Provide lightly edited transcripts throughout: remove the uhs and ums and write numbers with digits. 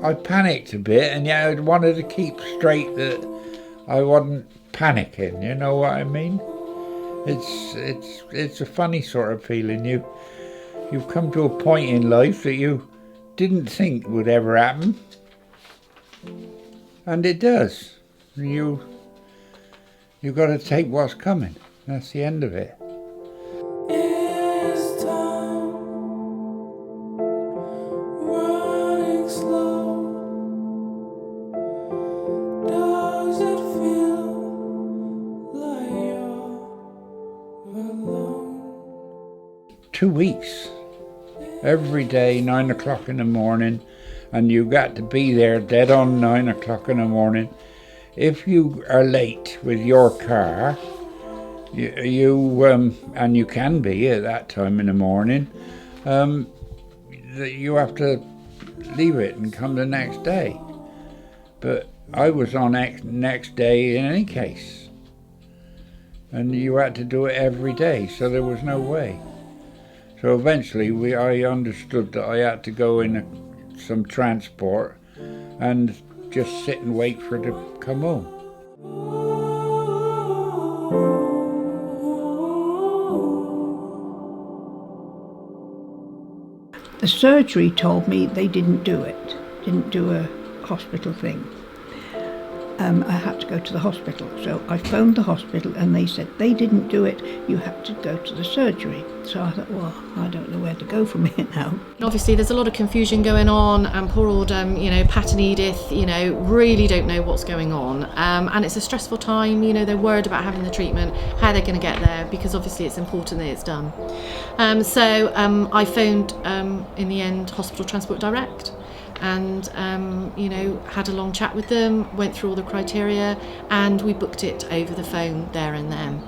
I panicked a bit, and yet I wanted to keep straight that I wasn't panicking, you know what I mean? It's a funny sort of feeling. You've come to a point in life that you didn't think would ever happen, and it does. You've got to take what's coming. That's the end of it. Does it feel like you're alone? 2 weeks. Every day, 9 o'clock in the morning, and you got to be there dead on 9 o'clock in the morning. If you are late with your car, and you can be at that time in the morning, you have to leave it and come the next day. But I was on next day in any case, and you had to do it every day, so there was no way. So eventually I understood that I had to go in some transport and just sit and wait for it to come home. The surgery told me they didn't do it, didn't do a hospital thing. I had to go to the hospital. So I phoned the hospital and they said they didn't do it, you have to go to the surgery. So I thought, well, I don't know where to go from here now. Obviously there's a lot of confusion going on, and poor old Pat and Edith, really don't know what's going on. And it's a stressful time, they're worried about having the treatment, how they're going to get there, because obviously it's important that it's done. So I phoned, in the end, Hospital Transport Direct, and had a long chat with them, went through all the criteria, and we booked it over the phone there and then.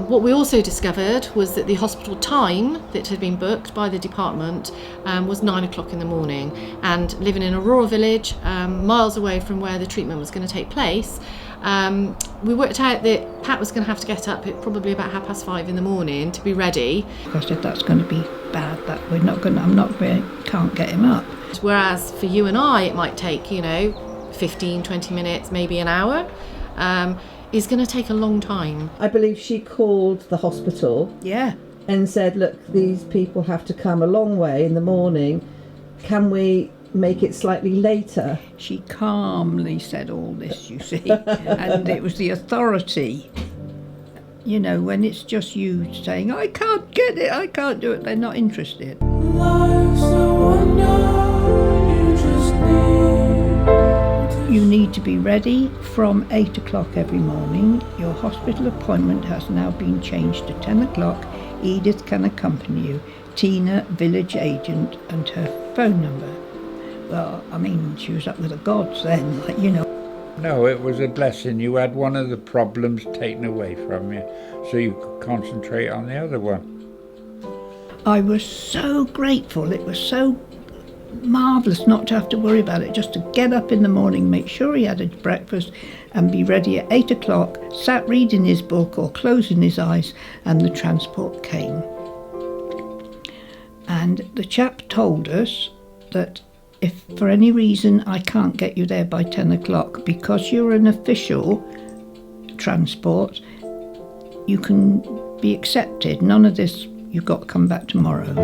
What we also discovered was that the hospital time that had been booked by the department was 9 o'clock in the morning, and living in a rural village miles away from where the treatment was going to take place, we worked out that Pat was going to have to get up at probably about 5:30 in the morning to be ready. I said that's going to be bad, that can't get him up. Whereas for you and I it might take 15, 20 minutes, maybe an hour, is going to take a long time. I believe she called the hospital, Yeah. and said, look, these people have to come a long way in the morning, can we make it slightly later? She calmly said all this, you see, and it was the authority. When it's just you saying, I can't get it, I can't do it, they're not interested. Life's a wonder, you just need. You need to be ready from 8 o'clock every morning. Your hospital appointment has now been changed to 10 o'clock. Edith can accompany you. Tina, village agent, and her phone number. Well, she was up with the gods then, No, it was a blessing. You had one of the problems taken away from you, so you could concentrate on the other one. I was so grateful. It was so marvellous not to have to worry about it, just to get up in the morning, make sure he had his breakfast and be ready at 8 o'clock, sat reading his book or closing his eyes, and the transport came. And the chap told us that if for any reason I can't get you there by 10 o'clock, because you're an official transport, you can be accepted. None of this, you've got to come back tomorrow.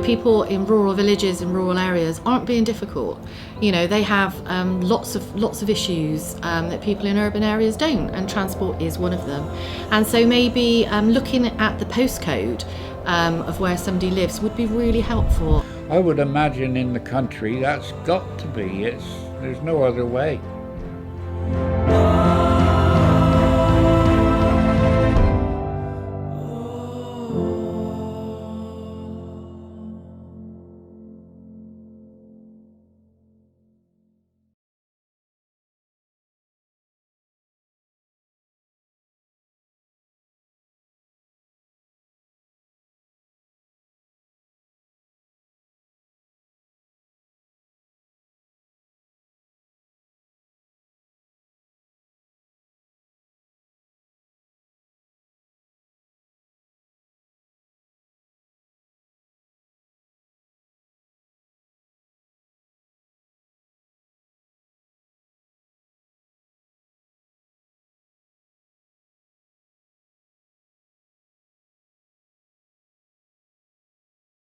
People in rural villages and rural areas aren't being difficult. They have lots of issues that people in urban areas don't, and transport is one of them. And so maybe looking at the postcode of where somebody lives would be really helpful. I would imagine in the country that's got to be. There's no other way.